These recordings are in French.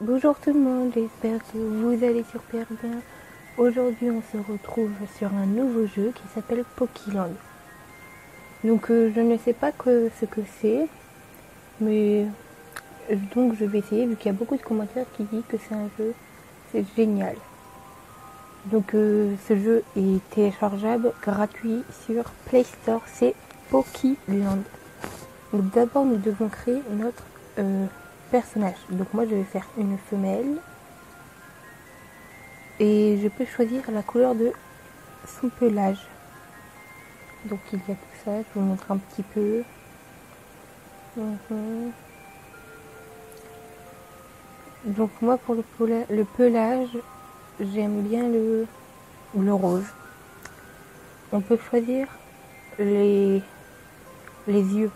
Bonjour tout le monde, j'espère que vous allez super bien. Aujourd'hui on se retrouve sur un nouveau jeu qui s'appelle Pokéland. Donc je ne sais pas ce que c'est, mais donc je vais essayer vu qu'il y a beaucoup de commentaires qui disent que c'est un jeu, c'est génial. Donc ce jeu est téléchargeable gratuit sur Play Store, c'est Pokéland. Donc d'abord nous devons créer notre personnage. Donc moi je vais faire une femelle et je peux choisir la couleur de son pelage. Donc il y a tout ça, je vous montre un petit peu. Donc moi pour le pelage, j'aime bien le rose. On peut choisir les yeux.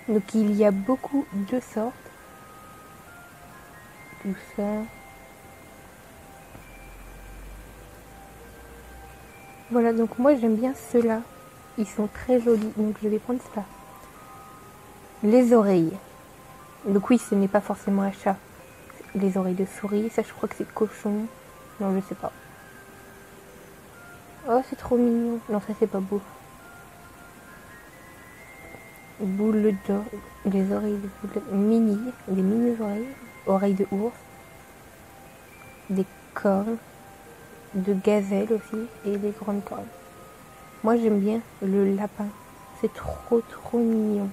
Donc il y a beaucoup de sortes. Tout ça. Voilà, donc moi j'aime bien ceux-là. Ils sont très jolis, donc je vais prendre ça. Les oreilles. Donc oui, ce n'est pas forcément un chat. Les oreilles de souris, ça je crois que c'est cochon. Non, je sais pas. Oh, c'est trop mignon. Non, ça c'est pas beau. Boule d'or, des oreilles de boule mini, des mini oreilles de ours, des cornes, de gazelle aussi et des grandes cornes. Moi j'aime bien le lapin, c'est trop mignon.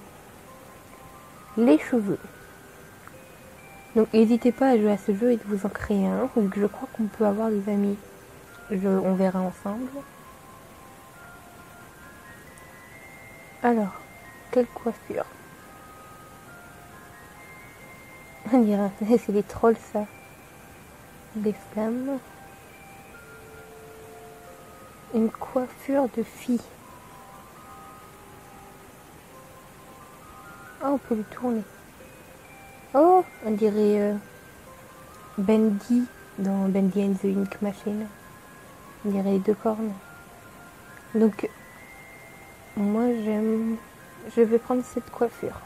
Les cheveux. Donc n'hésitez pas à jouer à ce jeu et de vous en créer un, vu que je crois qu'on peut avoir des amis. On verra ensemble. Alors, quelle coiffure? On dirait, c'est les trolls ça. Des flammes. Une coiffure de fille. Oh, on peut le tourner. Oh, on dirait Bendy dans Bendy and the Ink Machine. On dirait les deux cornes. Donc, moi je vais prendre cette coiffure.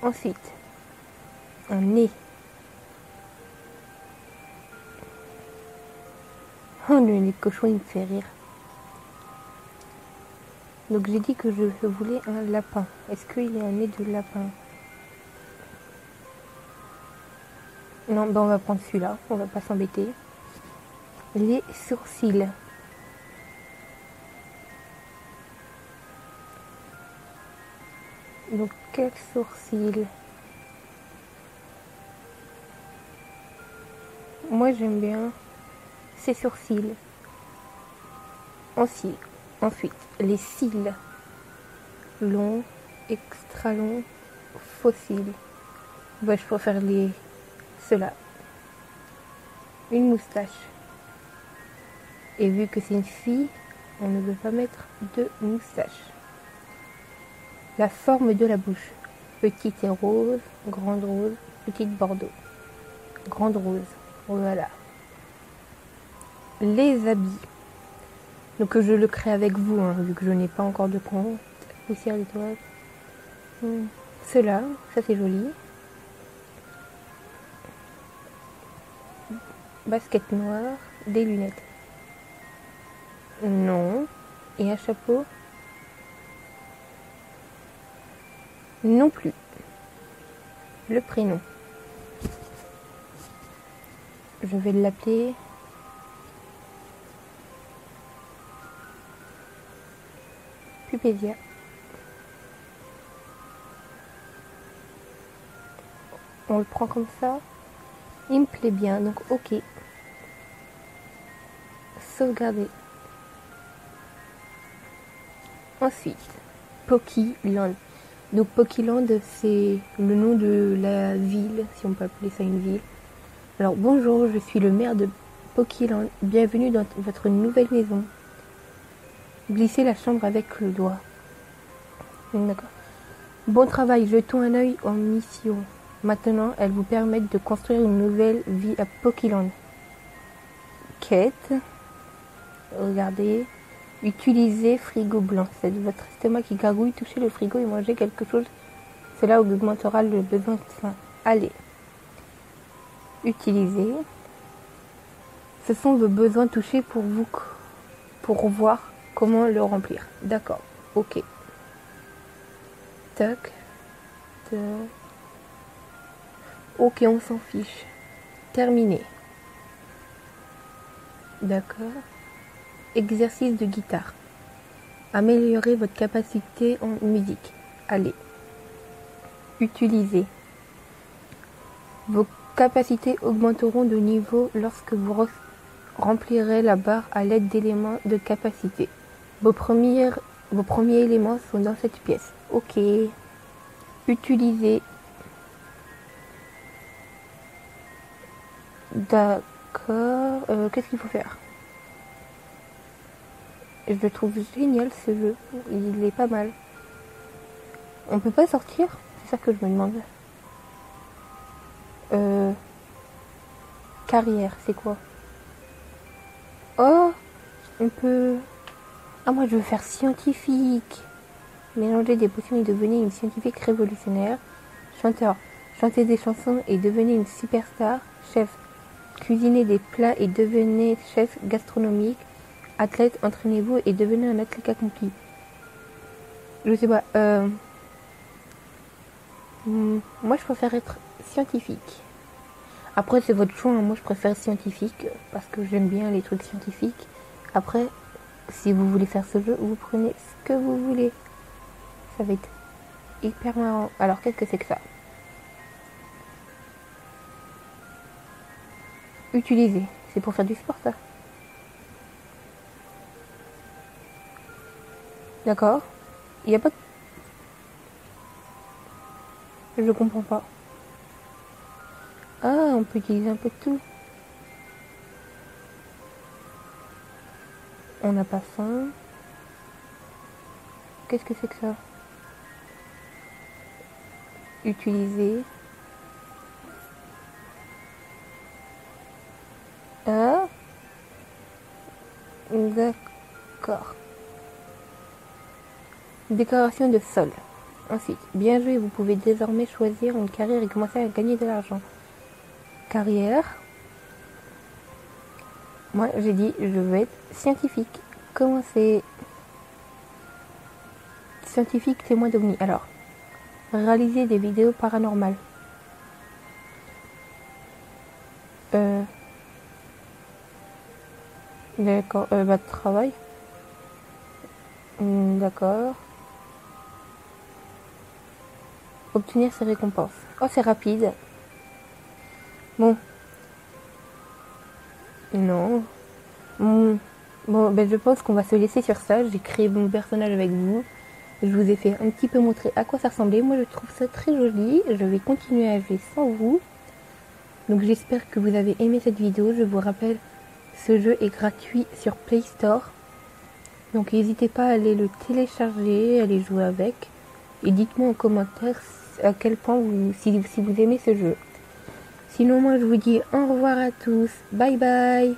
Ensuite, un nez. Oh, le nez de cochon, il me fait rire. Donc j'ai dit que je voulais un lapin. Est-ce qu'il y a un nez de lapin? Non, ben on va prendre celui-là, on va pas s'embêter. Les sourcils. Donc quels sourcils? Moi j'aime bien ces sourcils. Ensuite, les cils. Longs, extra longs, fossiles. Ouais, je préfère ceux-là. Une moustache. Et vu que c'est une fille, on ne veut pas mettre de moustache. La forme de la bouche. Petite et rose, grande rose, petite bordeaux. Grande rose. Voilà. Les habits. Donc je le crée avec vous, hein, vu que je n'ai pas encore de compte. Poussière d'étoiles. Ceux-là, ça c'est joli. Basket noire, des lunettes. Non. Et un chapeau? Non plus. Le prénom. Je vais l'appeler Pupédia. On le prend comme ça. Il me plaît bien, donc ok. Sauvegarder. Ensuite, Pokéland. Donc Pokéland, c'est le nom de la ville, si on peut appeler ça une ville. Alors bonjour, je suis le maire de Pokéland. Bienvenue dans votre nouvelle maison. Glissez la chambre avec le doigt. D'accord. Bon travail, jetons un œil en mission. Maintenant, elles vous permettent de construire une nouvelle vie à Pokéland. Quête. Regardez. Utilisez frigo blanc. C'est votre estomac qui gargouille. Touchez le frigo et mangez quelque chose. Cela augmentera le besoin de soin. Allez. Utilisez. Ce sont vos besoins touchés pour voir comment le remplir. D'accord. Ok. Tac. Tac. Ok, on s'en fiche. Terminé. D'accord. Exercice de guitare. Améliorez votre capacité en musique. Allez. Utilisez. Vos capacités augmenteront de niveau lorsque vous remplirez la barre à l'aide d'éléments de capacité. Vos premiers éléments sont dans cette pièce. Ok. Utilisez. D'accord. Qu'est-ce qu'il faut faire? Je le trouve génial ce jeu. Il est pas mal. On peut pas sortir? C'est ça que je me demande. Carrière, c'est quoi? Oh, on peut... Ah, moi je veux faire scientifique. Mélanger des potions et devenir une scientifique révolutionnaire. Chanteur, chantez des chansons et devenez une superstar. Chef, cuisinez des plats et devenez chef gastronomique. Athlète, entraînez-vous et devenez un athlète accompli. Je sais pas. Moi je préfère être scientifique. Après c'est votre choix, hein. Moi je préfère scientifique parce que j'aime bien les trucs scientifiques. Après, si vous voulez faire ce jeu, vous prenez ce que vous voulez. Ça va être hyper marrant. Alors qu'est-ce que c'est que ça? Utiliser. C'est pour faire du sport ça. D'accord. Il n'y a pas de... Je comprends pas. Ah, on peut utiliser un peu de tout. On n'a pas faim. Qu'est-ce que c'est que ça? Utiliser. Ah. D'accord. Décoration de sol. Ensuite, bien joué, vous pouvez désormais choisir une carrière et commencer à gagner de l'argent. Carrière. Moi, j'ai dit, je veux être scientifique. Comment c'est? Scientifique témoin d'OVNI. Alors, réaliser des vidéos paranormales. D'accord. Travail. D'accord. Obtenir ses récompenses. Oh, c'est rapide. Bon. Non. Bon, je pense qu'on va se laisser sur ça. J'ai créé mon personnage avec vous. Je vous ai fait un petit peu montrer à quoi ça ressemblait. Moi, je trouve ça très joli. Je vais continuer à jouer sans vous. Donc, j'espère que vous avez aimé cette vidéo. Je vous rappelle, ce jeu est gratuit sur Play Store. Donc, n'hésitez pas à aller le télécharger, à aller jouer avec. Et dites-moi en commentaire à quel point si vous aimez ce jeu. Sinon, moi, je vous dis au revoir à tous. Bye bye.